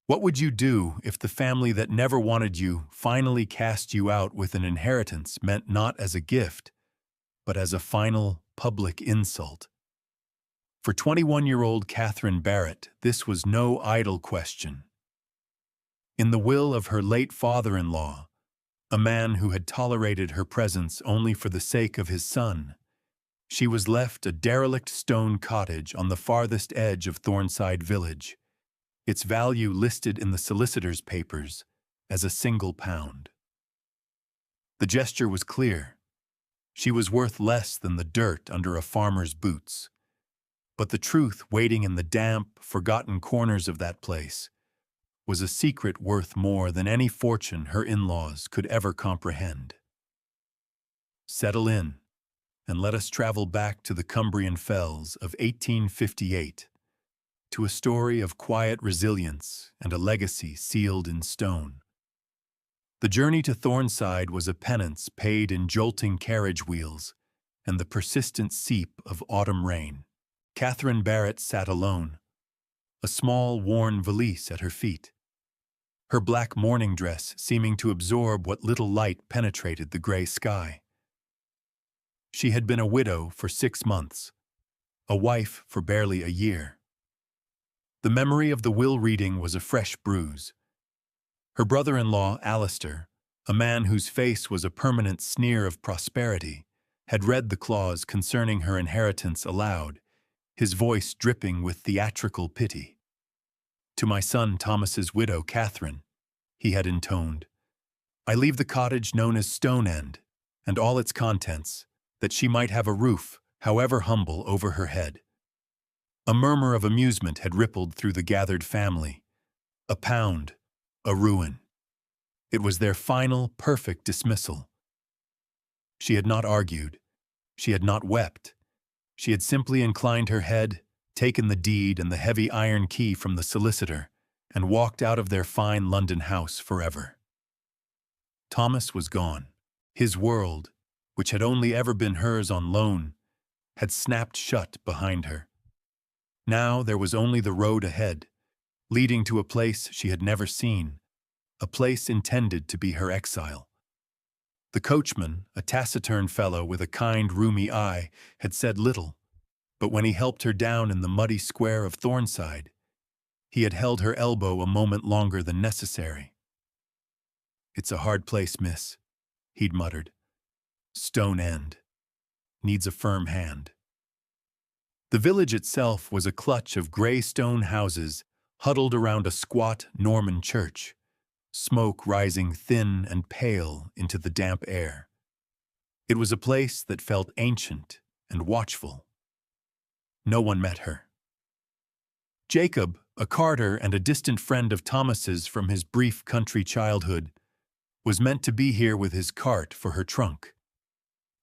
What would you do if the family that never wanted you finally cast you out with an inheritance meant not as a gift, but as a final public insult? For 21-year-old Catherine Barrett, this was no idle question. In the will of her late father-in-law, a man who had tolerated her presence only for the sake of his son, she was left a derelict stone cottage on the farthest edge of Thornside Village, its value listed in the solicitor's papers as £1. The gesture was clear. She was worth less than the dirt under a farmer's boots. But the truth waiting in the damp, forgotten corners of that place was a secret worth more than any fortune her in-laws could ever comprehend. Settle in, and let us travel back to the Cumbrian fells of 1858, to a story of quiet resilience and a legacy sealed in stone. The journey to Thornside was a penance paid in jolting carriage wheels and the persistent seep of autumn rain. Catherine Barrett sat alone, a small, worn valise at her feet, her black mourning dress seeming to absorb what little light penetrated the gray sky. She had been a widow for 6 months, a wife for barely a year. The memory of the will reading was a fresh bruise. Her brother-in-law, Alistair, a man whose face was a permanent sneer of prosperity, had read the clause concerning her inheritance aloud, his voice dripping with theatrical pity. "To my son Thomas's widow, Catherine," he had intoned, "I leave the cottage known as Stone End, and all its contents, that she might have a roof, however humble, over her head." A murmur of amusement had rippled through the gathered family. £1, a ruin. It was their final, perfect dismissal. She had not argued. She had not wept. She had simply inclined her head, taken the deed and the heavy iron key from the solicitor, and walked out of their fine London house forever. Thomas was gone. His world, which had only ever been hers on loan, had snapped shut behind her. Now there was only the road ahead, leading to a place she had never seen, a place intended to be her exile. The coachman, a taciturn fellow with a kind, rheumy eye, had said little, but when he helped her down in the muddy square of Thornside, he had held her elbow a moment longer than necessary. "It's a hard place, miss," he'd muttered. "Stone End. Needs a firm hand." The village itself was a clutch of gray stone houses huddled around a squat Norman church, smoke rising thin and pale into the damp air. It was a place that felt ancient and watchful. No one met her. Jacob, a carter and a distant friend of Thomas's from his brief country childhood, was meant to be here with his cart for her trunk.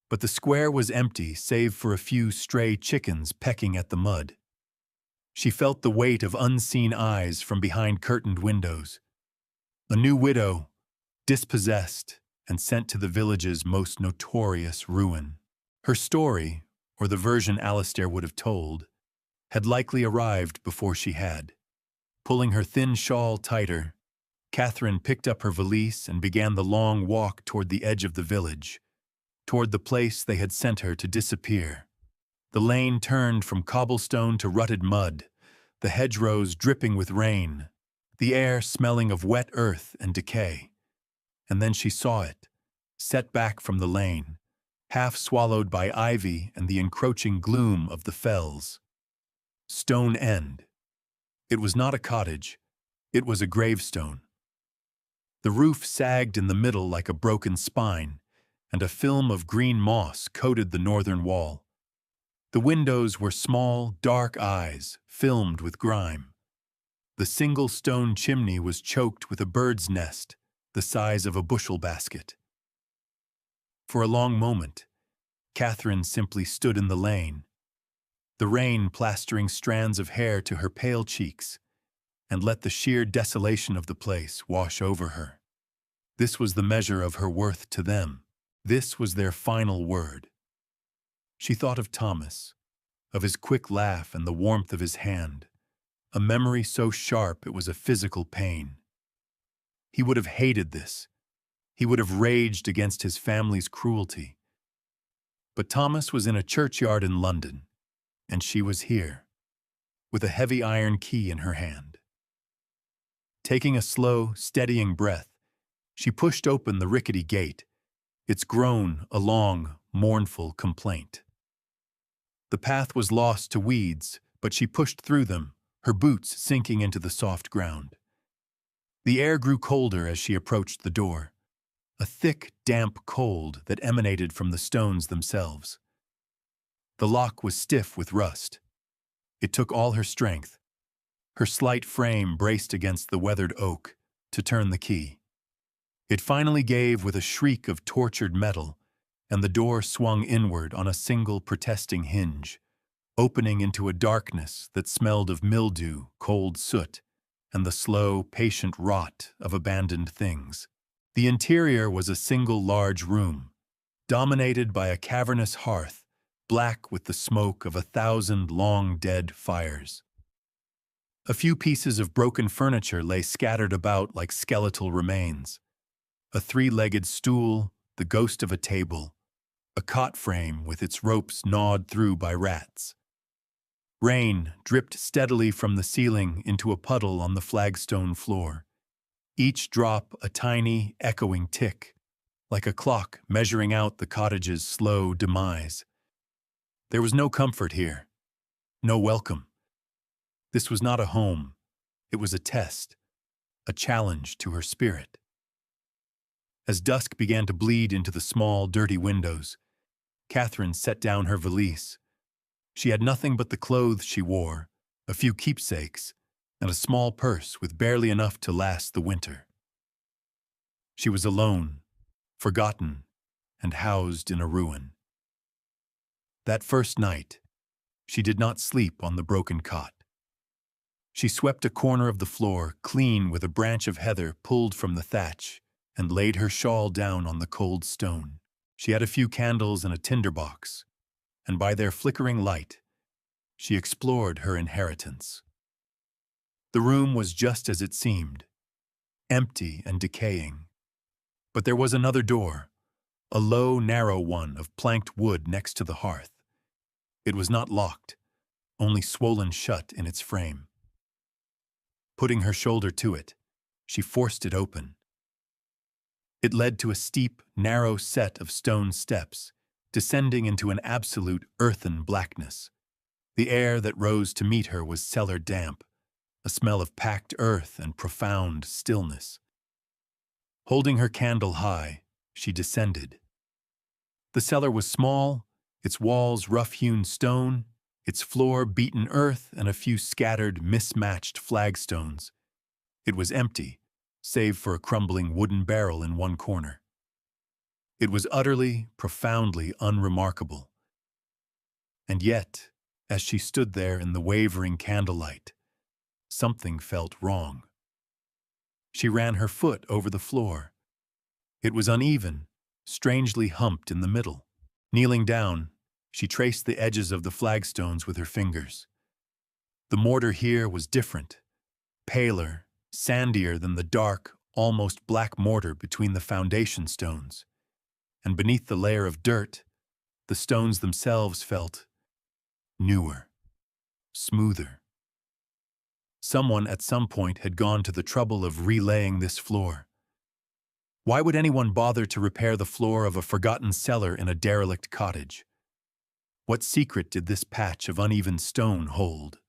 But the square was empty save for a few stray chickens pecking at the mud. She felt the weight of unseen eyes from behind curtained windows. A new widow, dispossessed and sent to the village's most notorious ruin. Her story, or the version Alistair would have told, had likely arrived before she had. Pulling her thin shawl tighter, Catherine picked up her valise and began the long walk toward the edge of the village, toward the place they had sent her to disappear. The lane turned from cobblestone to rutted mud, the hedgerows dripping with rain, the air smelling of wet earth and decay. And then she saw it, set back from the lane, half swallowed by ivy and the encroaching gloom of the fells. Stone End. It was not a cottage, it was a gravestone. The roof sagged in the middle like a broken spine, and a film of green moss coated the northern wall. The windows were small, dark eyes, filmed with grime. The single stone chimney was choked with a bird's nest, the size of a bushel basket. For a long moment, Catherine simply stood in the lane, the rain plastering strands of hair to her pale cheeks, and let the sheer desolation of the place wash over her. This was the measure of her worth to them. This was their final word. She thought of Thomas, of his quick laugh and the warmth of his hand, a memory so sharp it was a physical pain. He would have hated this. He would have raged against his family's cruelty. But Thomas was in a churchyard in London, and she was here, with a heavy iron key in her hand. Taking a slow, steadying breath, she pushed open the rickety gate, its groan a long, mournful complaint. The path was lost to weeds, but she pushed through them, her boots sinking into the soft ground. The air grew colder as she approached the door, a thick, damp cold that emanated from the stones themselves. The lock was stiff with rust. It took all her strength, her slight frame braced against the weathered oak, to turn the key. It finally gave with a shriek of tortured metal, and the door swung inward on a single protesting hinge, opening into a darkness that smelled of mildew, cold soot, and the slow, patient rot of abandoned things. The interior was a single large room, dominated by a cavernous hearth, black with the smoke of 1,000 long-dead fires. A few pieces of broken furniture lay scattered about like skeletal remains. A 3-legged stool, the ghost of a table, a cot frame with its ropes gnawed through by rats. Rain dripped steadily from the ceiling into a puddle on the flagstone floor, each drop a tiny, echoing tick, like a clock measuring out the cottage's slow demise. There was no comfort here, no welcome. This was not a home. It was a test, a challenge to her spirit. As dusk began to bleed into the small, dirty windows, Catherine set down her valise. She had nothing but the clothes she wore, a few keepsakes, and a small purse with barely enough to last the winter. She was alone, forgotten, and housed in a ruin. That first night, she did not sleep on the broken cot. She swept a corner of the floor clean with a branch of heather pulled from the thatch and laid her shawl down on the cold stone. She had a few candles and a tinderbox, and by their flickering light, she explored her inheritance. The room was just as it seemed, empty and decaying. But there was another door, a low, narrow one of planked wood next to the hearth. It was not locked, only swollen shut in its frame. Putting her shoulder to it, she forced it open. It led to a steep, narrow set of stone steps, descending into an absolute earthen blackness. The air that rose to meet her was cellar damp, a smell of packed earth and profound stillness. Holding her candle high, she descended. The cellar was small, its walls rough-hewn stone, its floor beaten earth and a few scattered, mismatched flagstones. It was empty, save for a crumbling wooden barrel in one corner. It was utterly, profoundly unremarkable. And yet, as she stood there in the wavering candlelight, something felt wrong. She ran her foot over the floor. It was uneven, strangely humped in the middle. Kneeling down, she traced the edges of the flagstones with her fingers. The mortar here was different, paler, sandier than the dark, almost black mortar between the foundation stones. And beneath the layer of dirt, the stones themselves felt newer, smoother. Someone at some point had gone to the trouble of relaying this floor. Why would anyone bother to repair the floor of a forgotten cellar in a derelict cottage? What secret did this patch of uneven stone hold?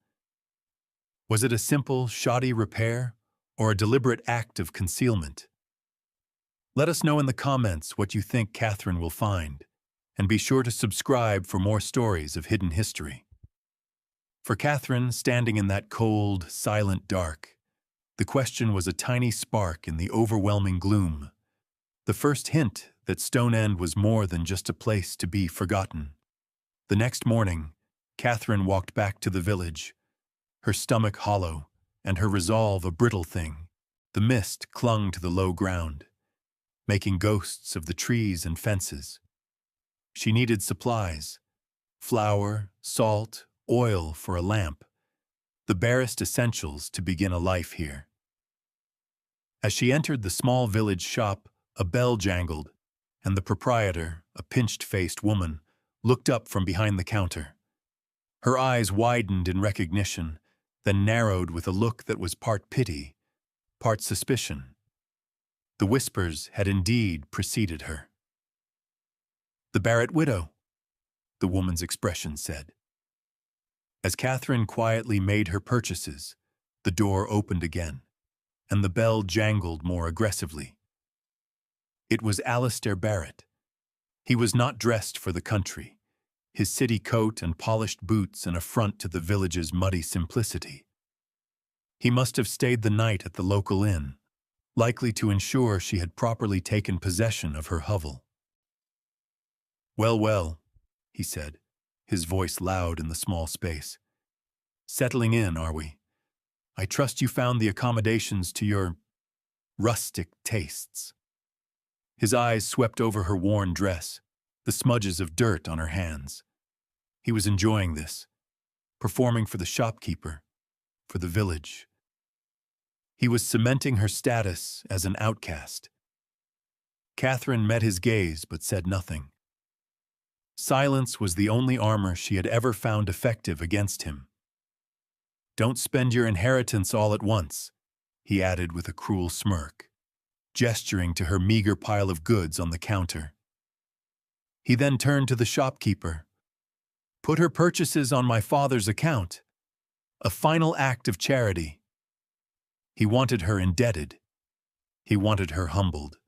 Was it a simple, shoddy repair, or a deliberate act of concealment? Let us know in the comments what you think Catherine will find, and be sure to subscribe for more stories of hidden history. For Catherine, standing in that cold, silent dark, the question was a tiny spark in the overwhelming gloom, the first hint that Stone End was more than just a place to be forgotten. The next morning, Catherine walked back to the village, her stomach hollow and her resolve a brittle thing. The mist clung to the low ground, making ghosts of the trees and fences. She needed supplies, flour, salt, oil for a lamp, the barest essentials to begin a life here. As she entered the small village shop, a bell jangled, and the proprietor, a pinched-faced woman, looked up from behind the counter. Her eyes widened in recognition, then narrowed with a look that was part pity, part suspicion. The whispers had indeed preceded her. "The Barrett widow," the woman's expression said. As Catherine quietly made her purchases, the door opened again, and the bell jangled more aggressively. It was Alistair Barrett. He was not dressed for the country, his city coat and polished boots an affront to the village's muddy simplicity. He must have stayed the night at the local inn, likely to ensure she had properly taken possession of her hovel. "Well, well," he said, his voice loud in the small space. "Settling in, are we? I trust you found the accommodations to your rustic tastes." His eyes swept over her worn dress, the smudges of dirt on her hands. He was enjoying this, performing for the shopkeeper, for the village. He was cementing her status as an outcast. Catherine met his gaze but said nothing. Silence was the only armor she had ever found effective against him. "Don't spend your inheritance all at once," he added with a cruel smirk, gesturing to her meager pile of goods on the counter. He then turned to the shopkeeper. "Put her purchases on my father's account. A final act of charity." He wanted her indebted. He wanted her humbled.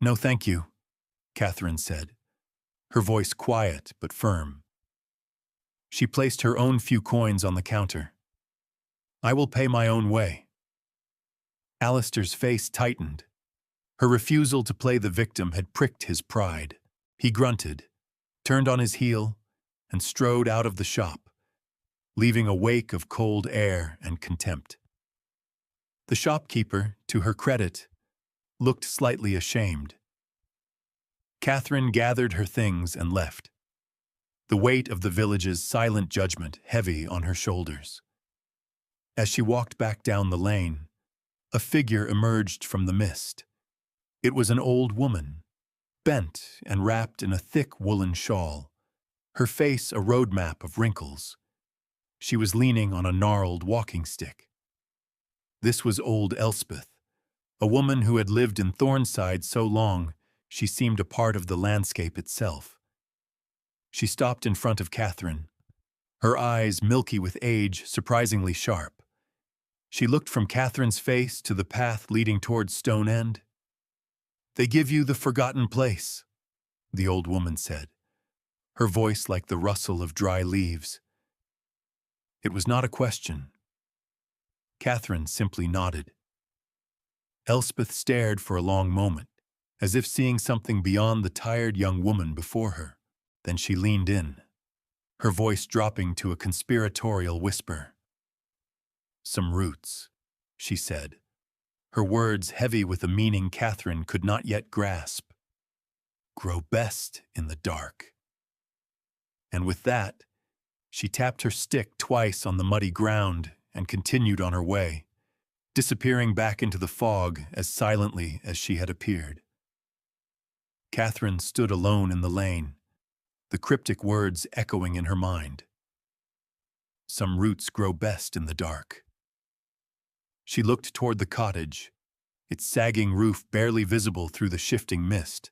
"No, thank you," Catherine said, her voice quiet but firm. She placed her own few coins on the counter. "I will pay my own way." Alistair's face tightened. Her refusal to play the victim had pricked his pride. He grunted, turned on his heel, and strode out of the shop, leaving a wake of cold air and contempt. The shopkeeper, to her credit, looked slightly ashamed. Catherine gathered her things and left, the weight of the village's silent judgment heavy on her shoulders. As she walked back down the lane, a figure emerged from the mist. It was an old woman, bent and wrapped in a thick woolen shawl, her face a road map of wrinkles. She was leaning on a gnarled walking stick. This was old Elspeth, a woman who had lived in Thornside so long she seemed a part of the landscape itself. She stopped in front of Catherine, her eyes milky with age, surprisingly sharp. She looked from Catherine's face to the path leading towards Stone End. "They give you the forgotten place," the old woman said, her voice like the rustle of dry leaves. It was not a question. Catherine simply nodded. Elspeth stared for a long moment, as if seeing something beyond the tired young woman before her. Then she leaned in, her voice dropping to a conspiratorial whisper. "Some roots," she said, her words heavy with a meaning Catherine could not yet grasp. "Grow best in the dark." And with that, she tapped her stick twice on the muddy ground and continued on her way, disappearing back into the fog as silently as she had appeared. Catherine stood alone in the lane, the cryptic words echoing in her mind. Some roots grow best in the dark. She looked toward the cottage, its sagging roof barely visible through the shifting mist.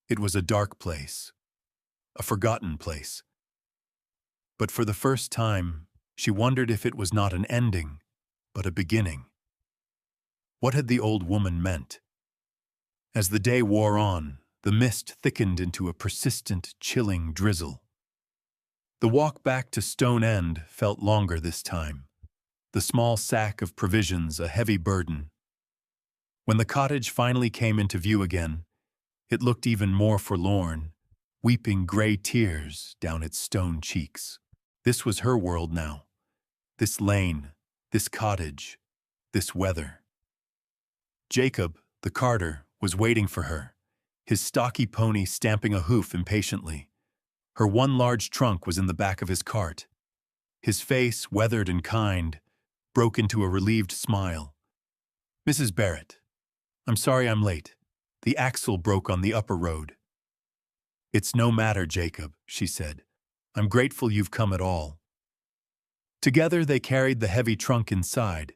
It was a dark place, a forgotten place. But for the first time, she wondered if it was not an ending, but a beginning. What had the old woman meant? As the day wore on, the mist thickened into a persistent, chilling drizzle. The walk back to Stone End felt longer this time, the small sack of provisions a heavy burden. When the cottage finally came into view again, it looked even more forlorn, weeping gray tears down its stone cheeks. This was her world now. This lane, this cottage, this weather. Jacob, the carter, was waiting for her, his stocky pony stamping a hoof impatiently. Her one large trunk was in the back of his cart. His face, weathered and kind, broke into a relieved smile. "Mrs. Barrett, I'm sorry I'm late. The axle broke on the upper road." "It's no matter, Jacob," she said. "I'm grateful you've come at all." Together they carried the heavy trunk inside,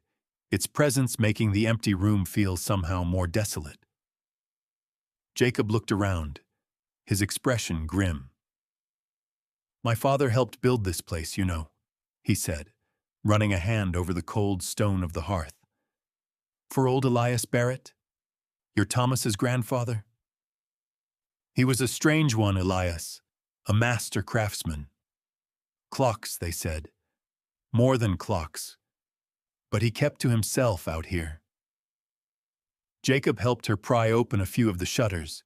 its presence making the empty room feel somehow more desolate. Jacob looked around, his expression grim. "My father helped build this place, you know," he said, running a hand over the cold stone of the hearth. "For old Elias Barrett? Your Thomas's grandfather?" "He was a strange one, Elias, a master craftsman. Clocks, they said. More than clocks. But he kept to himself out here." Jacob helped her pry open a few of the shutters,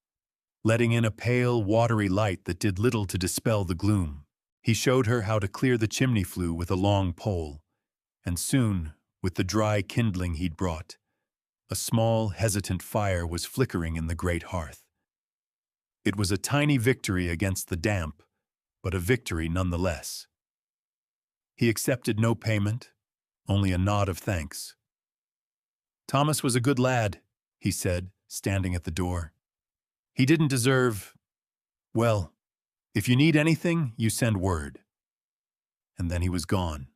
letting in a pale, watery light that did little to dispel the gloom. He showed her how to clear the chimney flue with a long pole, and soon, with the dry kindling he'd brought, a small, hesitant fire was flickering in the great hearth. It was a tiny victory against the damp, but a victory nonetheless. He accepted no payment, only a nod of thanks. "Thomas was a good lad," he said, standing at the door. "He didn't deserve... Well, if you need anything, you send word." And then he was gone.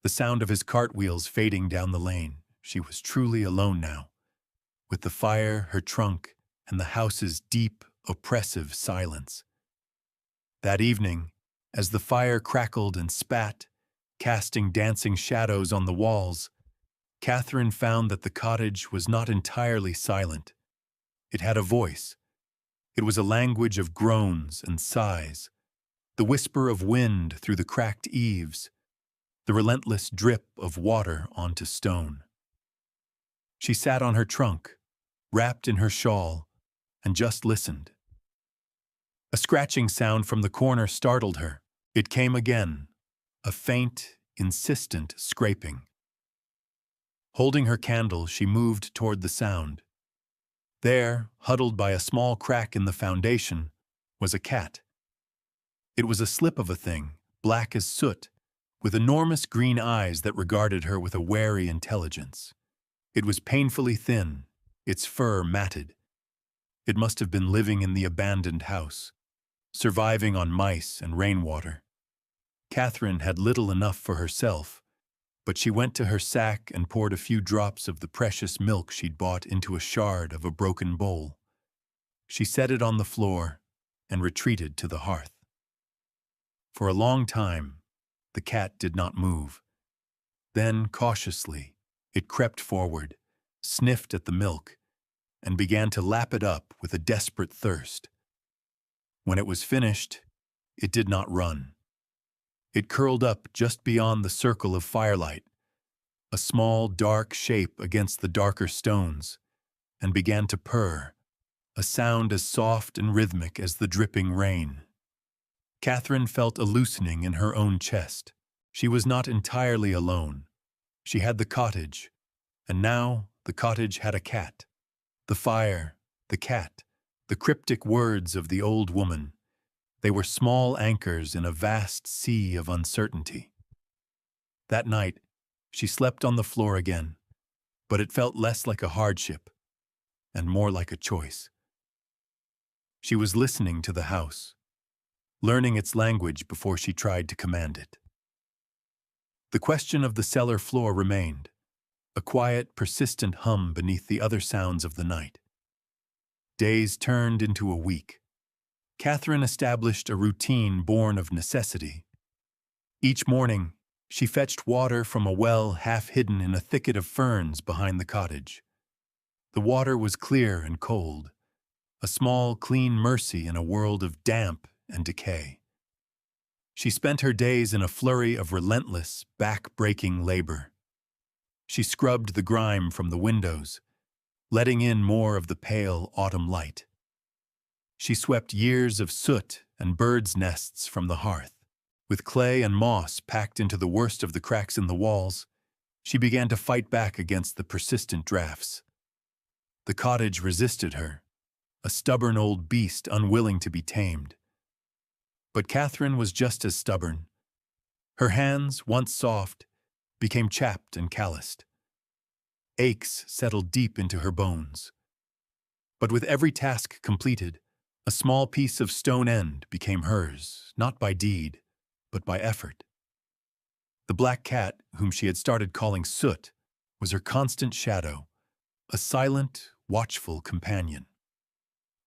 The sound of his cartwheels fading down the lane. She was truly alone now, with the fire, her trunk, and the house's deep, oppressive silence. That evening, as the fire crackled and spat, casting dancing shadows on the walls, Catherine found that the cottage was not entirely silent. It had a voice. It was a language of groans and sighs, the whisper of wind through the cracked eaves, the relentless drip of water onto stone. She sat on her trunk, wrapped in her shawl, and just listened. A scratching sound from the corner startled her. It came again, a faint, insistent scraping. Holding her candle, she moved toward the sound. There, huddled by a small crack in the foundation, was a cat. It was a slip of a thing, black as soot, with enormous green eyes that regarded her with a wary intelligence. It was painfully thin, its fur matted. It must have been living in the abandoned house, surviving on mice and rainwater. Catherine had little enough for herself, but she went to her sack and poured a few drops of the precious milk she'd bought into a shard of a broken bowl. She set it on the floor and retreated to the hearth. For a long time, the cat did not move. Then, cautiously, it crept forward, sniffed at the milk, and began to lap it up with a desperate thirst. When it was finished, it did not run. It curled up just beyond the circle of firelight, a small, dark shape against the darker stones, and began to purr, a sound as soft and rhythmic as the dripping rain. Catherine felt a loosening in her own chest. She was not entirely alone. She had the cottage, and now the cottage had a cat. The fire, the cat, the cryptic words of the old woman. They were small anchors in a vast sea of uncertainty. That night, she slept on the floor again, but it felt less like a hardship and more like a choice. She was listening to the house, learning its language before she tried to command it. The question of the cellar floor remained, a quiet, persistent hum beneath the other sounds of the night. Days turned into a week. Catherine established a routine born of necessity. Each morning, she fetched water from a well half hidden in a thicket of ferns behind the cottage. The water was clear and cold, a small, clean mercy in a world of damp and decay. She spent her days in a flurry of relentless, back-breaking labor. She scrubbed the grime from the windows, letting in more of the pale autumn light. She swept years of soot and birds' nests from the hearth. With clay and moss packed into the worst of the cracks in the walls, she began to fight back against the persistent drafts. The cottage resisted her, a stubborn old beast unwilling to be tamed. But Catherine was just as stubborn. Her hands, once soft, became chapped and calloused. Aches settled deep into her bones. But with every task completed, a small piece of stone end became hers, not by deed, but by effort. The black cat, whom she had started calling Soot, was her constant shadow, a silent, watchful companion.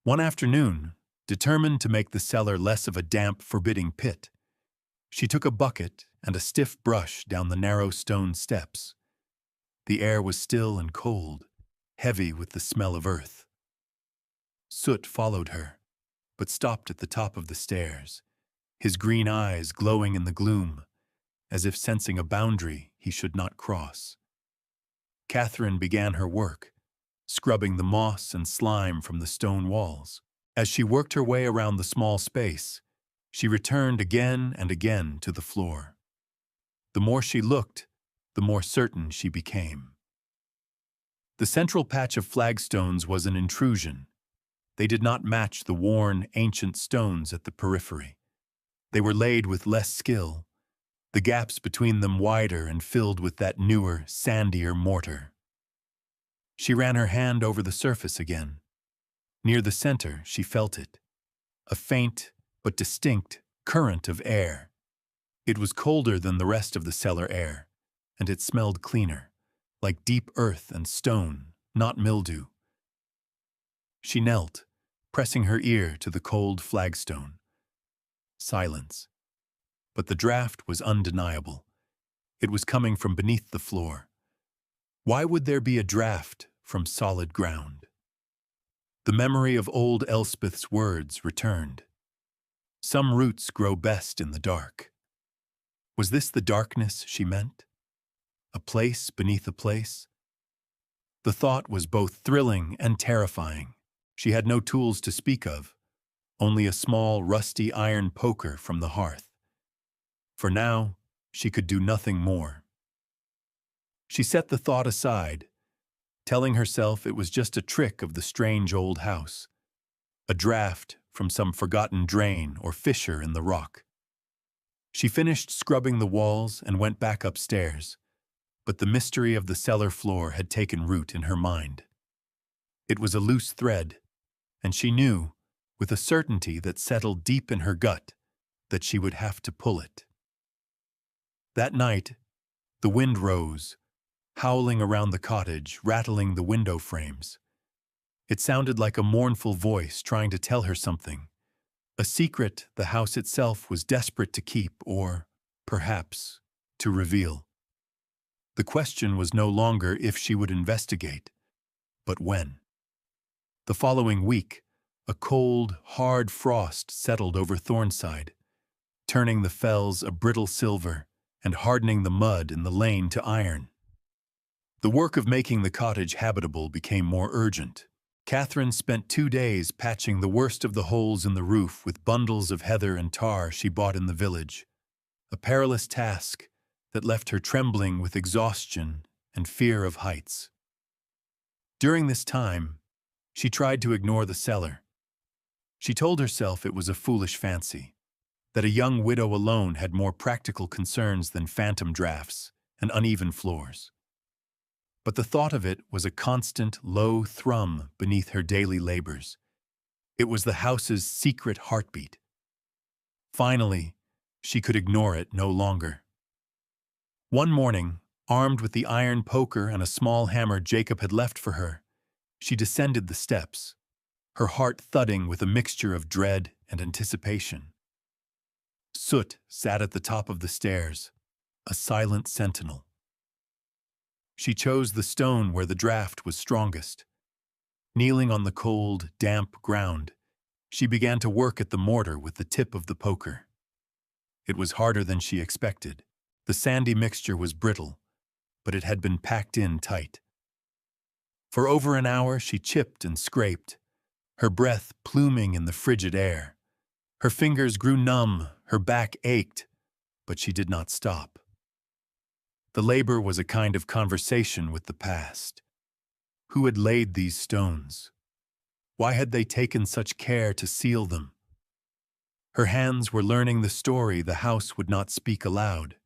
One afternoon, determined to make the cellar less of a damp, forbidding pit, she took a bucket and a stiff brush down the narrow stone steps. The air was still and cold, heavy with the smell of earth. Soot followed her, but stopped at the top of the stairs, his green eyes glowing in the gloom, as if sensing a boundary he should not cross. Catherine began her work, scrubbing the moss and slime from the stone walls. As she worked her way around the small space, she returned again and again to the floor. The more she looked, the more certain she became. The central patch of flagstones was an intrusion. They did not match the worn, ancient stones at the periphery. They were laid with less skill, the gaps between them wider and filled with that newer, sandier mortar. She ran her hand over the surface again. Near the center, she felt it. A faint, but distinct, current of air. It was colder than the rest of the cellar air, and it smelled cleaner, like deep earth and stone, not mildew. She knelt, pressing her ear to the cold flagstone. Silence. But the draft was undeniable. It was coming from beneath the floor. Why would there be a draft from solid ground? The memory of old Elspeth's words returned. Some roots grow best in the dark. Was this the darkness she meant? A place beneath a place? The thought was both thrilling and terrifying. She had no tools to speak of, only a small, rusty iron poker from the hearth. For now, she could do nothing more. She set the thought aside, telling herself it was just a trick of the strange old house, a draft from some forgotten drain or fissure in the rock. She finished scrubbing the walls and went back upstairs, but the mystery of the cellar floor had taken root in her mind. It was a loose thread, and she knew, with a certainty that settled deep in her gut, that she would have to pull it. That night, the wind rose, howling around the cottage, rattling the window frames. It sounded like a mournful voice trying to tell her something, a secret the house itself was desperate to keep or, perhaps, to reveal. The question was no longer if she would investigate, but when. The following week, a cold, hard frost settled over Thornside, turning the fells a brittle silver and hardening the mud in the lane to iron. The work of making the cottage habitable became more urgent. Catherine spent 2 days patching the worst of the holes in the roof with bundles of heather and tar she bought in the village, a perilous task that left her trembling with exhaustion and fear of heights. During this time, she tried to ignore the cellar. She told herself it was a foolish fancy, that a young widow alone had more practical concerns than phantom drafts and uneven floors. But the thought of it was a constant, low thrum beneath her daily labors. It was the house's secret heartbeat. Finally, she could ignore it no longer. One morning, armed with the iron poker and a small hammer Jacob had left for her, she descended the steps, her heart thudding with a mixture of dread and anticipation. Soot sat at the top of the stairs, a silent sentinel. She chose the stone where the draft was strongest. Kneeling on the cold, damp ground, she began to work at the mortar with the tip of the poker. It was harder than she expected. The sandy mixture was brittle, but it had been packed in tight. For over an hour she chipped and scraped, her breath pluming in the frigid air. Her fingers grew numb, her back ached, but she did not stop. The labor was a kind of conversation with the past. Who had laid these stones? Why had they taken such care to seal them? Her hands were learning the story the house would not speak aloud.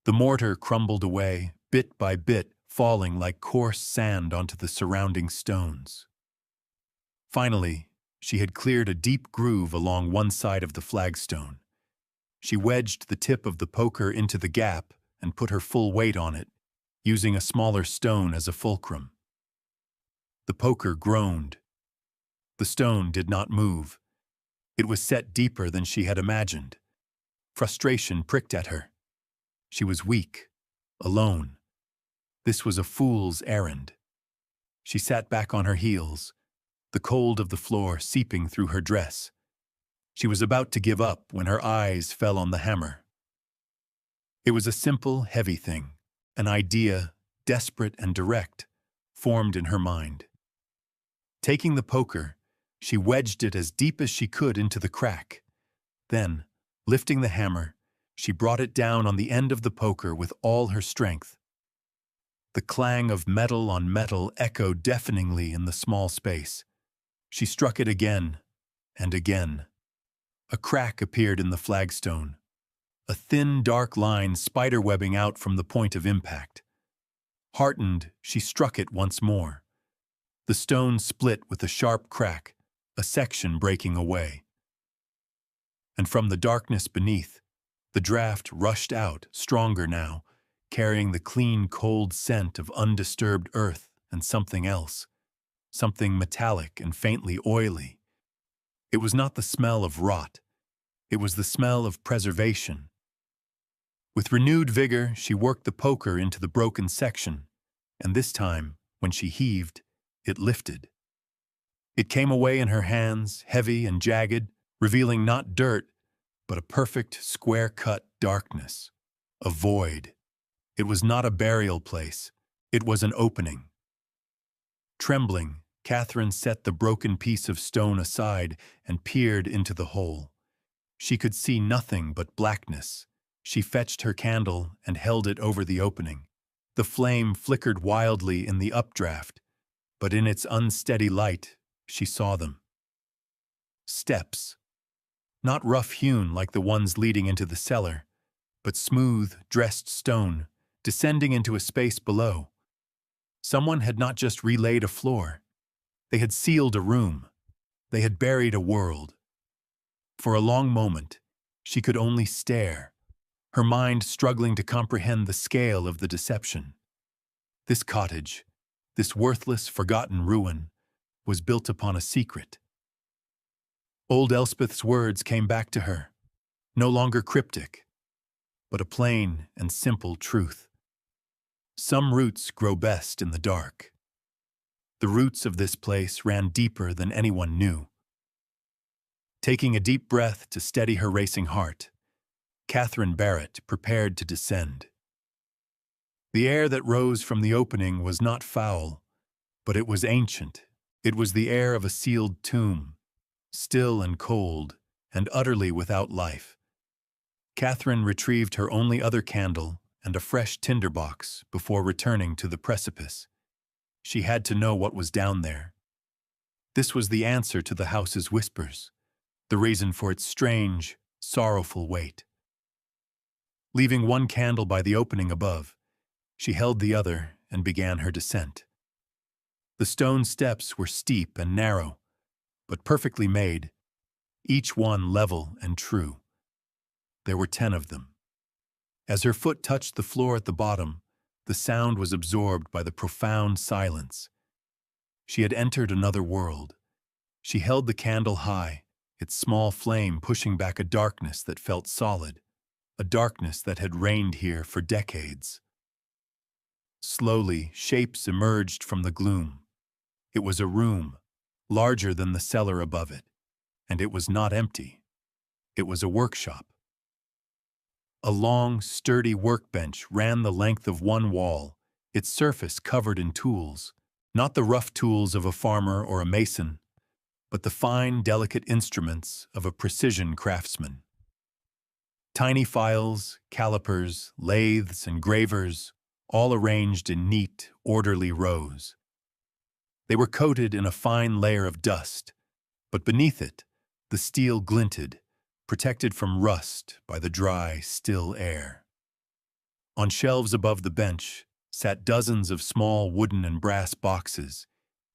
The mortar crumbled away, bit by bit, falling like coarse sand onto the surrounding stones. Finally, she had cleared a deep groove along one side of the flagstone. She wedged the tip of the poker into the gap and put her full weight on it, using a smaller stone as a fulcrum. The poker groaned. The stone did not move. It was set deeper than she had imagined. Frustration pricked at her. She was weak, alone. This was a fool's errand. She sat back on her heels, the cold of the floor seeping through her dress. She was about to give up when her eyes fell on the hammer. It was a simple, heavy thing, an idea, desperate and direct, formed in her mind. Taking the poker, she wedged it as deep as she could into the crack. Then, lifting the hammer, she brought it down on the end of the poker with all her strength. The clang of metal on metal echoed deafeningly in the small space. She struck it again and again. A crack appeared in the flagstone, a thin, dark line spiderwebbing out from the point of impact. Heartened, she struck it once more. The stone split with a sharp crack, a section breaking away. And from the darkness beneath, the draft rushed out, stronger now, carrying the clean, cold scent of undisturbed earth and something else, something metallic and faintly oily. It was not the smell of rot. It was the smell of preservation. With renewed vigor, she worked the poker into the broken section, and this time, when she heaved, it lifted. It came away in her hands, heavy and jagged, revealing not dirt, but a perfect, square-cut darkness, a void. It was not a burial place. It was an opening. Trembling, Catherine set the broken piece of stone aside and peered into the hole. She could see nothing but blackness. She fetched her candle and held it over the opening. The flame flickered wildly in the updraft, but in its unsteady light, she saw them. Steps. Not rough-hewn like the ones leading into the cellar, but smooth, dressed stone, descending into a space below. Someone had not just relaid a floor. They had sealed a room. They had buried a world. For a long moment, she could only stare, her mind struggling to comprehend the scale of the deception. This cottage, this worthless, forgotten ruin, was built upon a secret. Old Elspeth's words came back to her, no longer cryptic, but a plain and simple truth. Some roots grow best in the dark. The roots of this place ran deeper than anyone knew. Taking a deep breath to steady her racing heart, Catherine Barrett prepared to descend. The air that rose from the opening was not foul, but it was ancient. It was the air of a sealed tomb, still and cold, and utterly without life. Catherine retrieved her only other candle and a fresh tinderbox before returning to the precipice. She had to know what was down there. This was the answer to the house's whispers, the reason for its strange, sorrowful weight. Leaving one candle by the opening above, she held the other and began her descent. The stone steps were steep and narrow, but perfectly made, each one level and true. There were 10 of them. As her foot touched the floor at the bottom, the sound was absorbed by the profound silence. She had entered another world. She held the candle high, its small flame pushing back a darkness that felt solid, a darkness that had reigned here for decades. Slowly, shapes emerged from the gloom. It was a room, larger than the cellar above it, and it was not empty. It was a workshop. A long, sturdy workbench ran the length of one wall, its surface covered in tools, not the rough tools of a farmer or a mason, but the fine, delicate instruments of a precision craftsman. Tiny files, calipers, lathes, and gravers, all arranged in neat, orderly rows. They were coated in a fine layer of dust, but beneath it, the steel glinted, protected from rust by the dry, still air. On shelves above the bench sat dozens of small wooden and brass boxes,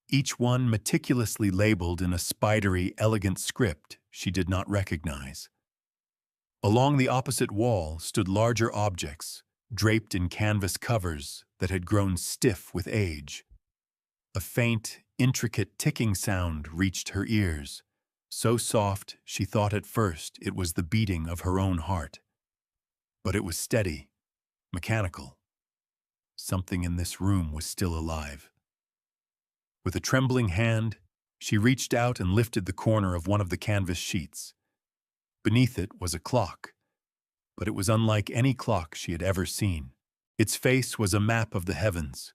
each one meticulously labeled in a spidery, elegant script she did not recognize. Along the opposite wall stood larger objects, draped in canvas covers that had grown stiff with age. A faint, intricate ticking sound reached her ears, so soft she thought at first it was the beating of her own heart. But it was steady, mechanical. Something in this room was still alive. With a trembling hand, she reached out and lifted the corner of one of the canvas sheets. Beneath it was a clock, but it was unlike any clock she had ever seen. Its face was a map of the heavens,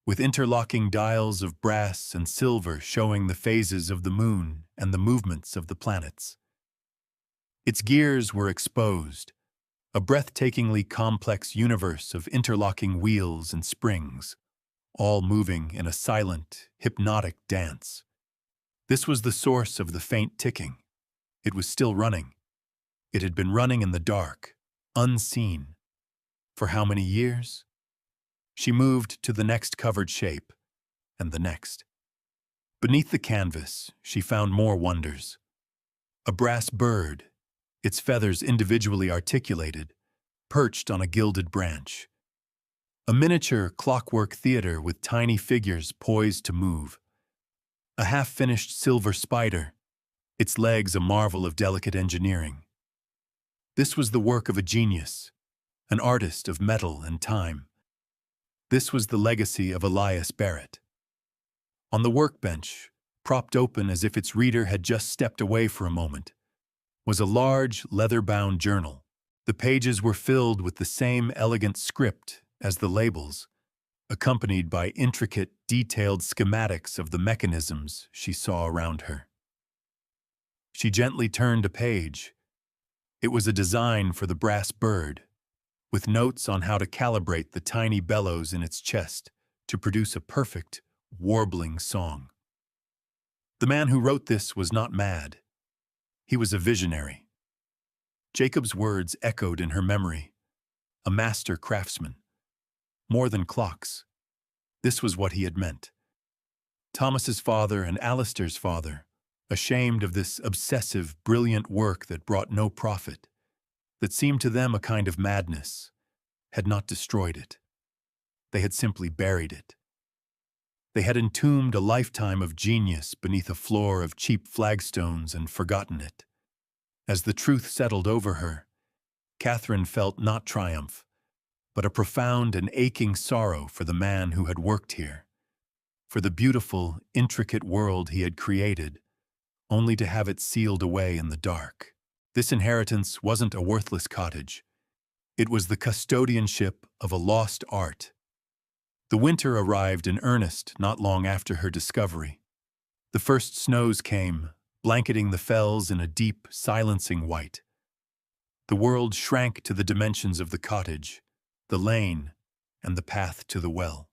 with interlocking dials of brass and silver showing the phases of the moon and the movements of the planets. Its gears were exposed, a breathtakingly complex universe of interlocking wheels and springs, all moving in a silent, hypnotic dance. This was the source of the faint ticking. It was still running. It had been running in the dark, unseen. For how many years? She moved to the next covered shape, and the next. Beneath the canvas, she found more wonders. A brass bird, its feathers individually articulated, perched on a gilded branch. A miniature clockwork theater with tiny figures poised to move. A half-finished silver spider, its legs a marvel of delicate engineering. This was the work of a genius, an artist of metal and time. This was the legacy of Elias Barrett. On the workbench, propped open as if its reader had just stepped away for a moment, was a large, leather-bound journal. The pages were filled with the same elegant script as the labels, accompanied by intricate, detailed schematics of the mechanisms she saw around her. She gently turned a page. It was a design for the brass bird, with notes on how to calibrate the tiny bellows in its chest to produce a perfect, warbling song. The man who wrote this was not mad. He was a visionary. Jacob's words echoed in her memory. A master craftsman. More than clocks. This was what he had meant. Thomas's father and Alistair's father, ashamed of this obsessive, brilliant work that brought no profit, that seemed to them a kind of madness, had not destroyed it. They had simply buried it. They had entombed a lifetime of genius beneath a floor of cheap flagstones and forgotten it. As the truth settled over her, Catherine felt not triumph, but a profound and aching sorrow for the man who had worked here, for the beautiful, intricate world he had created, only to have it sealed away in the dark. This inheritance wasn't a worthless cottage. It was the custodianship of a lost art. The winter arrived in earnest not long after her discovery. The first snows came, blanketing the fells in a deep, silencing white. The world shrank to the dimensions of the cottage, the lane, and the path to the well.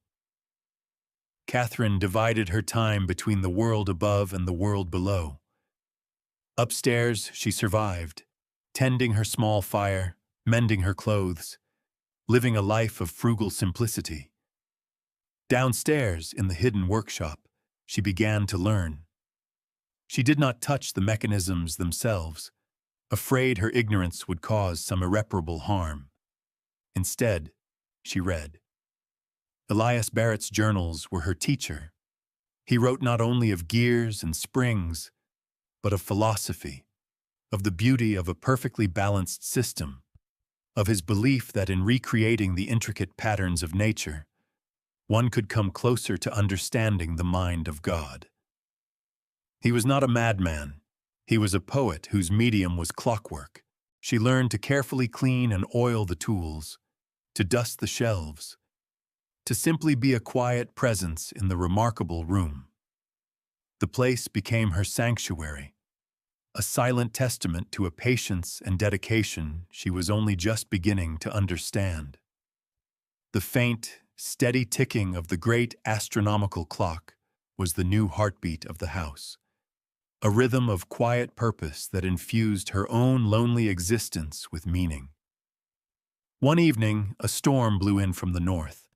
Catherine divided her time between the world above and the world below. Upstairs, she survived, tending her small fire, mending her clothes, living a life of frugal simplicity. Downstairs, in the hidden workshop, she began to learn. She did not touch the mechanisms themselves, afraid her ignorance would cause some irreparable harm. Instead, she read. Elias Barrett's journals were her teacher. He wrote not only of gears and springs, but of philosophy, of the beauty of a perfectly balanced system, of his belief that in recreating the intricate patterns of nature, one could come closer to understanding the mind of God. He was not a madman. He was a poet whose medium was clockwork. She learned to carefully clean and oil the tools, to dust the shelves, to simply be a quiet presence in the remarkable room. The place became her sanctuary, a silent testament to a patience and dedication she was only just beginning to understand. The faint, steady ticking of the great astronomical clock was the new heartbeat of the house, a rhythm of quiet purpose that infused her own lonely existence with meaning. One evening, a storm blew in from the north,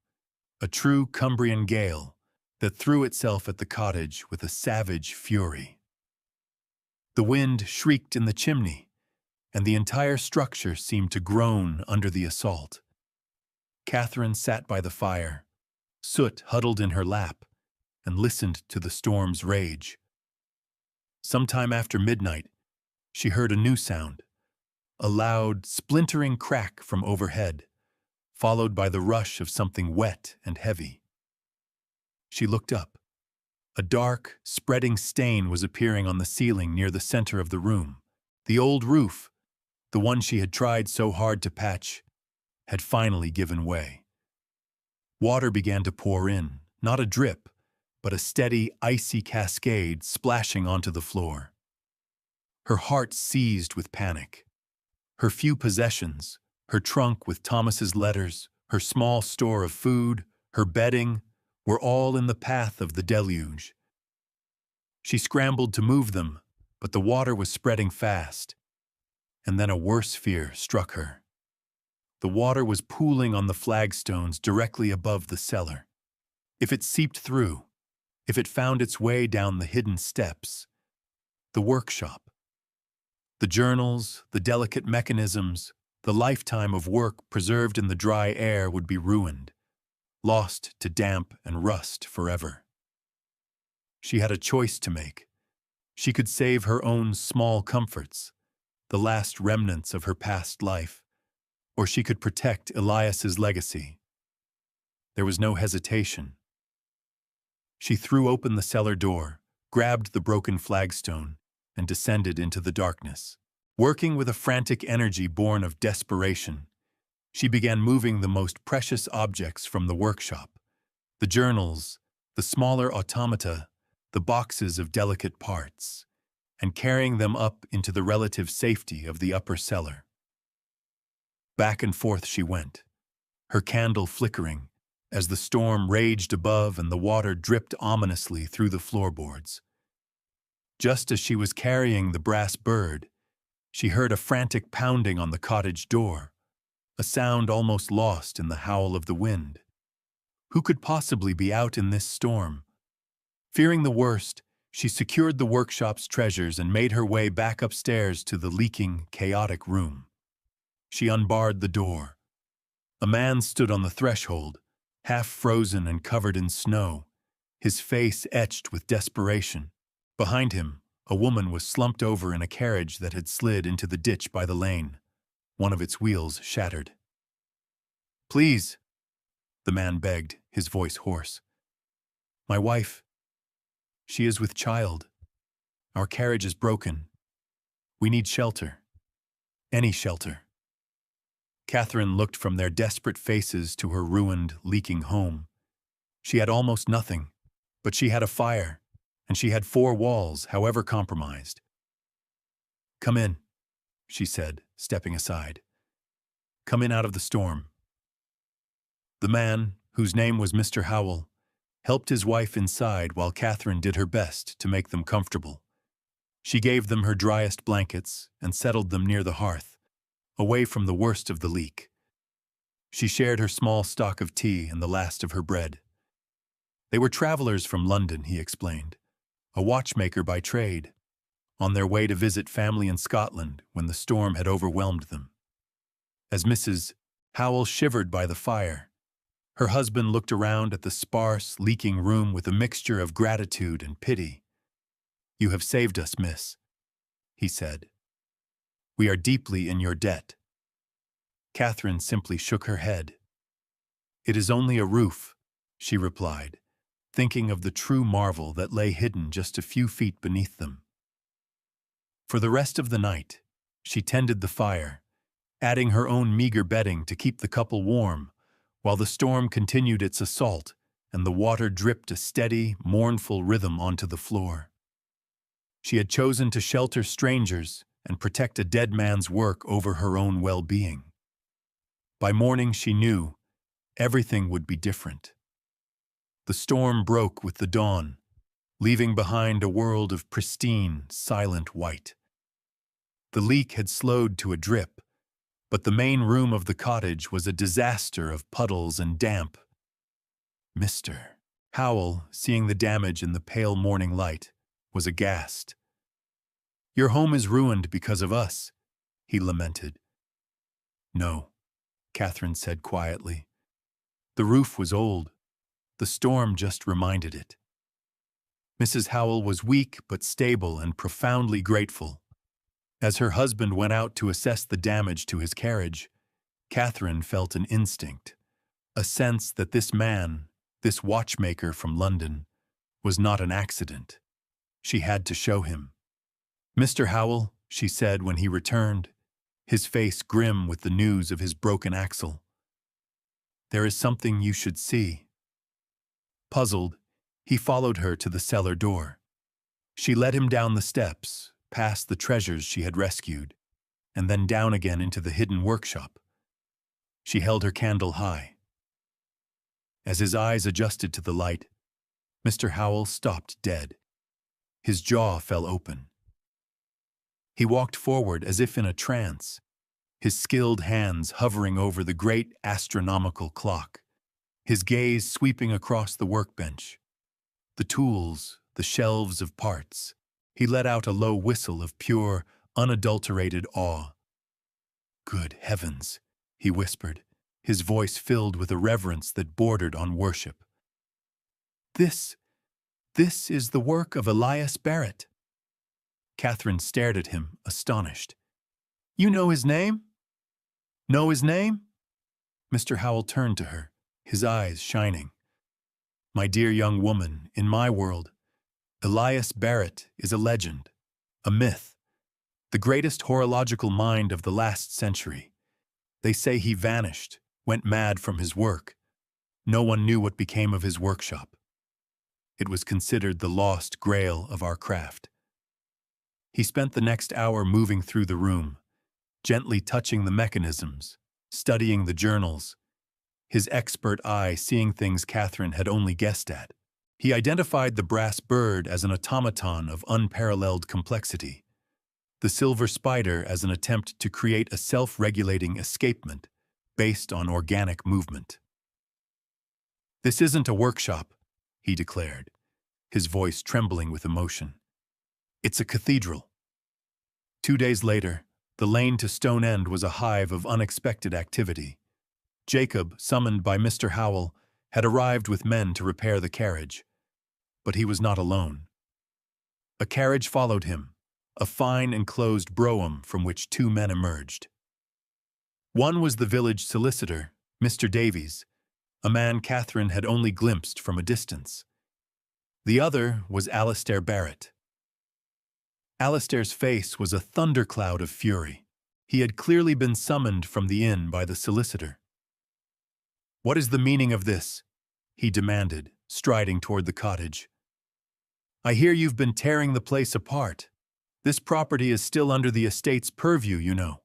a true Cumbrian gale that threw itself at the cottage with a savage fury. The wind shrieked in the chimney, and the entire structure seemed to groan under the assault. Catherine sat by the fire, soot huddled in her lap, and listened to the storm's rage. Sometime after midnight, she heard a new sound, a loud, splintering crack from overhead, followed by the rush of something wet and heavy. She looked up. A dark, spreading stain was appearing on the ceiling near the center of the room. The old roof, the one she had tried so hard to patch, had finally given way. Water began to pour in, not a drip, but a steady, icy cascade splashing onto the floor. Her heart seized with panic. Her few possessions, her trunk with Thomas's letters, her small store of food, her bedding, were all in the path of the deluge. She scrambled to move them, but the water was spreading fast. And then a worse fear struck her. The water was pooling on the flagstones directly above the cellar. If it seeped through, if it found its way down the hidden steps, the workshop, the journals, the delicate mechanisms, the lifetime of work preserved in the dry air would be ruined, lost to damp and rust forever. She had a choice to make. She could save her own small comforts, the last remnants of her past life, or she could protect Elias's legacy. There was no hesitation. She threw open the cellar door, grabbed the broken flagstone, and descended into the darkness. Working with a frantic energy born of desperation, she began moving the most precious objects from the workshop, the journals, the smaller automata, the boxes of delicate parts, and carrying them up into the relative safety of the upper cellar. Back and forth she went, her candle flickering, as the storm raged above and the water dripped ominously through the floorboards. Just as she was carrying the brass bird, she heard a frantic pounding on the cottage door, a sound almost lost in the howl of the wind. Who could possibly be out in this storm? Fearing the worst, she secured the workshop's treasures and made her way back upstairs to the leaking, chaotic room. She unbarred the door. A man stood on the threshold, half frozen and covered in snow, his face etched with desperation. Behind him, a woman was slumped over in a carriage that had slid into the ditch by the lane, one of its wheels shattered. "Please," the man begged, his voice hoarse. "My wife. She is with child. Our carriage is broken. We need shelter. Any shelter." Catherine looked from their desperate faces to her ruined, leaking home. She had almost nothing, but she had a fire, and she had 4 walls, however compromised. "Come in," she said, stepping aside. "Come in out of the storm." The man, whose name was Mr. Howell, helped his wife inside while Catherine did her best to make them comfortable. She gave them her driest blankets and settled them near the hearth, away from the worst of the leak. She shared her small stock of tea and the last of her bread. They were travelers from London, he explained, a watchmaker by trade, on their way to visit family in Scotland when the storm had overwhelmed them. As Mrs. Howell shivered by the fire, her husband looked around at the sparse, leaking room with a mixture of gratitude and pity. "You have saved us, miss," he said. "We are deeply in your debt." Catherine simply shook her head. "It is only a roof," she replied, thinking of the true marvel that lay hidden just a few feet beneath them. For the rest of the night, she tended the fire, adding her own meager bedding to keep the couple warm, while the storm continued its assault and the water dripped a steady, mournful rhythm onto the floor. She had chosen to shelter strangers and protect a dead man's work over her own well-being. By morning, she knew everything would be different. The storm broke with the dawn, leaving behind a world of pristine, silent white. The leak had slowed to a drip, but the main room of the cottage was a disaster of puddles and damp. Mr. Howell, seeing the damage in the pale morning light, was aghast. "Your home is ruined because of us," he lamented. "No," Catherine said quietly. "The roof was old. The storm just reminded it." Mrs. Howell was weak but stable and profoundly grateful. As her husband went out to assess the damage to his carriage, Catherine felt an instinct, a sense that this man, this watchmaker from London, was not an accident. She had to show him. "Mr. Howell," she said when he returned, his face grim with the news of his broken axle, "there is something you should see." Puzzled, he followed her to the cellar door. She led him down the steps, past the treasures she had rescued, and then down again into the hidden workshop. She held her candle high. As his eyes adjusted to the light, Mr. Howell stopped dead. His jaw fell open. He walked forward as if in a trance, his skilled hands hovering over the great astronomical clock, his gaze sweeping across the workbench. The tools, the shelves of parts. He let out a low whistle of pure, unadulterated awe. "Good heavens," he whispered, his voice filled with a reverence that bordered on worship. This is the work of Elias Barrett." Catherine stared at him, astonished. "You know his name?" "Know his name?" Mr. Howell turned to her, his eyes shining. "My dear young woman, in my world, Elias Barrett is a legend, a myth, the greatest horological mind of the last century. They say he vanished, went mad from his work. No one knew what became of his workshop. It was considered the lost grail of our craft. He spent the next hour moving through the room, gently touching the mechanisms, studying the journals, his expert eye seeing things Catherine had only guessed at. He identified the brass bird as an automaton of unparalleled complexity, the silver spider as an attempt to create a self-regulating escapement based on organic movement. "This isn't a workshop," he declared, his voice trembling with emotion. "It's a cathedral." 2 days later, the lane to Stone End was a hive of unexpected activity. Jacob, summoned by Mr. Howell, had arrived with men to repair the carriage. But he was not alone. A carriage followed him, a fine enclosed brougham from which 2 men emerged. One was the village solicitor, Mr. Davies, a man Catherine had only glimpsed from a distance. The other was Alistair Barrett. Alistair's face was a thundercloud of fury. He had clearly been summoned from the inn by the solicitor. "What is the meaning of this?" he demanded, striding toward the cottage. "I hear you've been tearing the place apart. This property is still under the estate's purview, you know.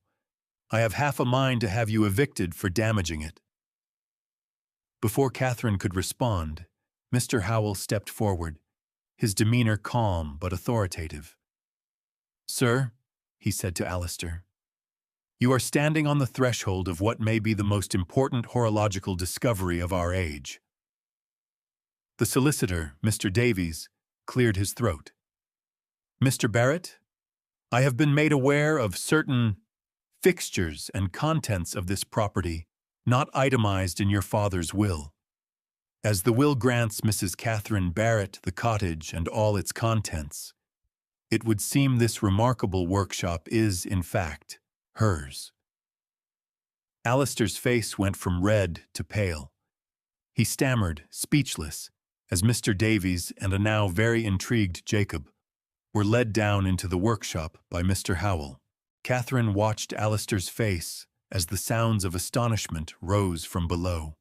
I have half a mind to have you evicted for damaging it." Before Catherine could respond, Mr. Howell stepped forward, his demeanor calm but authoritative. "Sir," he said to Alistair, "you are standing on the threshold of what may be the most important horological discovery of our age." The solicitor, Mr. Davies, cleared his throat. "Mr. Barrett, I have been made aware of certain fixtures and contents of this property not itemized in your father's will. As the will grants Mrs. Catherine Barrett the cottage and all its contents, it would seem this remarkable workshop is, in fact, hers." Alistair's face went from red to pale. He stammered, speechless, as Mr. Davies and a now very intrigued Jacob were led down into the workshop by Mr. Howell. Catherine watched Alistair's face as the sounds of astonishment rose from below.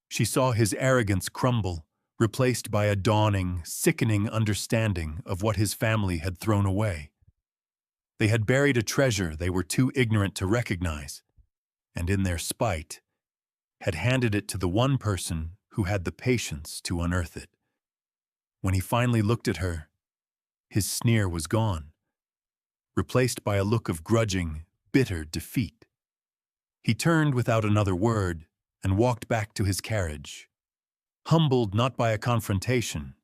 She saw his arrogance crumble, replaced by a dawning, sickening understanding of what his family had thrown away. They had buried a treasure they were too ignorant to recognize, and in their spite, had handed it to the one person who had the patience to unearth it. When he finally looked at her, his sneer was gone, replaced by a look of grudging, bitter defeat. He turned without another word and walked back to his carriage, humbled not by a confrontation,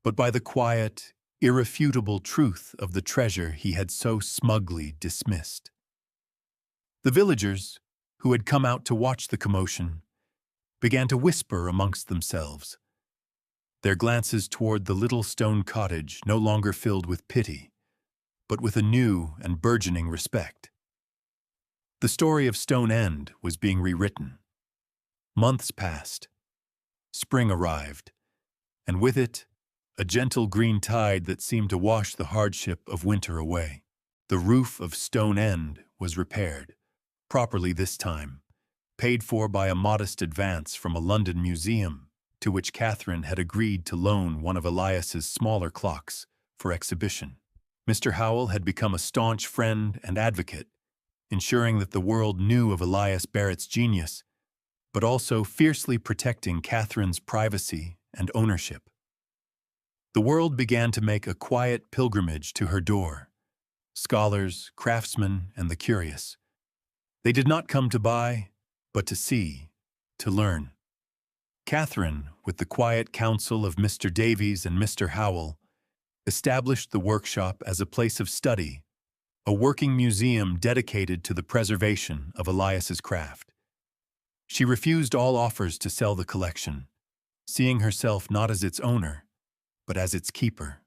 but by the quiet, irrefutable truth of the treasure he had so smugly dismissed. The villagers, who had come out to watch the commotion, began to whisper amongst themselves, their glances toward the little stone cottage no longer filled with pity, but with a new and burgeoning respect. The story of Stone End was being rewritten. Months passed. Spring arrived, and with it, a gentle green tide that seemed to wash the hardship of winter away. The roof of Stone End was repaired, properly this time, paid for by a modest advance from a London museum to which Catherine had agreed to loan one of Elias's smaller clocks for exhibition. Mr. Howell had become a staunch friend and advocate, ensuring that the world knew of Elias Barrett's genius, but also fiercely protecting Catherine's privacy and ownership. The world began to make a quiet pilgrimage to her door. Scholars, craftsmen, and the curious. They did not come to buy, but to see, to learn. Catherine, with the quiet counsel of Mr. Davies and Mr. Howell, established the workshop as a place of study, a working museum dedicated to the preservation of Elias's craft. She refused all offers to sell the collection, seeing herself not as its owner, but as its keeper.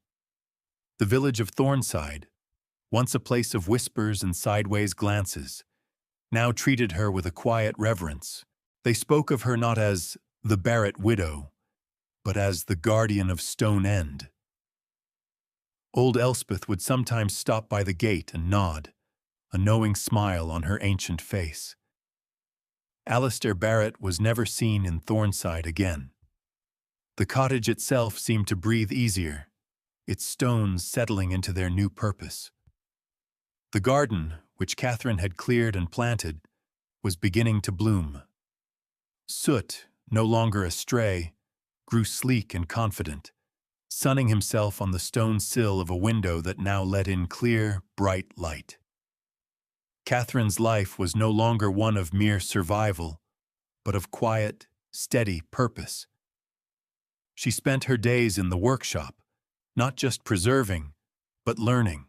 The village of Thornside, once a place of whispers and sideways glances, now treated her with a quiet reverence. They spoke of her not as the Barrett widow, but as the guardian of Stone End. Old Elspeth would sometimes stop by the gate and nod, a knowing smile on her ancient face. Alistair Barrett was never seen in Thornside again. The cottage itself seemed to breathe easier, its stones settling into their new purpose. The garden, which Catherine had cleared and planted, was beginning to bloom. Soot, no longer astray, grew sleek and confident, sunning himself on the stone sill of a window that now let in clear, bright light. Catherine's life was no longer one of mere survival, but of quiet, steady purpose. She spent her days in the workshop, not just preserving, but learning.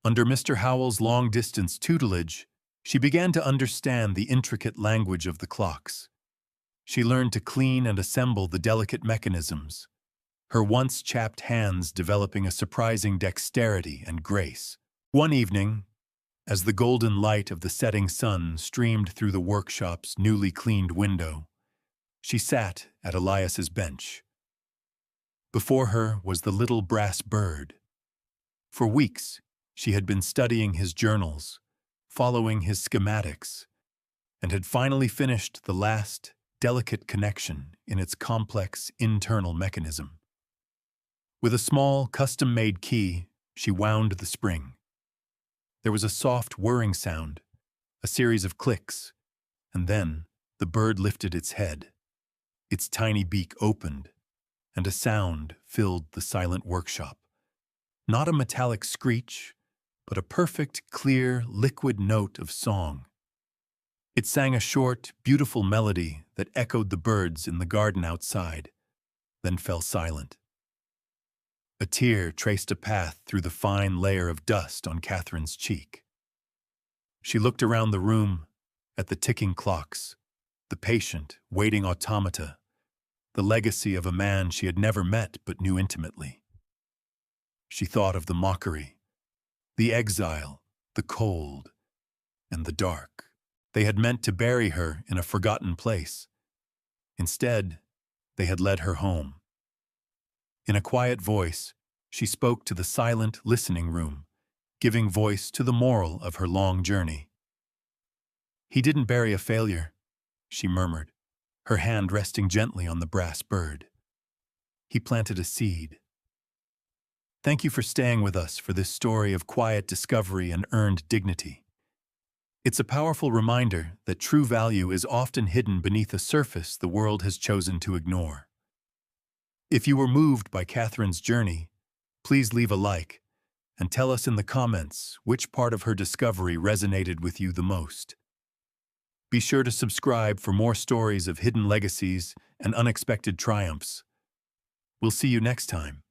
Under Mr. Howell's long-distance tutelage, she began to understand the intricate language of the clocks. She learned to clean and assemble the delicate mechanisms, her once chapped hands developing a surprising dexterity and grace. One evening, as the golden light of the setting sun streamed through the workshop's newly cleaned window, she sat at Elias's bench. Before her was the little brass bird. For weeks, she had been studying his journals, following his schematics, and had finally finished the last, delicate connection in its complex internal mechanism. With a small, custom-made key, she wound the spring. There was a soft whirring sound, a series of clicks, and then the bird lifted its head. Its tiny beak opened, and a sound filled the silent workshop. Not a metallic screech, but a perfect, clear, liquid note of song. It sang a short, beautiful melody that echoed the birds in the garden outside, then fell silent. A tear traced a path through the fine layer of dust on Catherine's cheek. She looked around the room, at the ticking clocks, the patient, waiting automata, the legacy of a man she had never met but knew intimately. She thought of the mockery, the exile, the cold, and the dark. They had meant to bury her in a forgotten place. Instead, they had led her home. In a quiet voice, she spoke to the silent listening room, giving voice to the moral of her long journey. "He didn't bury a failure," she murmured, her hand resting gently on the brass bird. "He planted a seed." Thank you for staying with us for this story of quiet discovery and earned dignity. It's a powerful reminder that true value is often hidden beneath a surface the world has chosen to ignore. If you were moved by Catherine's journey, please leave a like and tell us in the comments which part of her discovery resonated with you the most. Be sure to subscribe for more stories of hidden legacies and unexpected triumphs. We'll see you next time.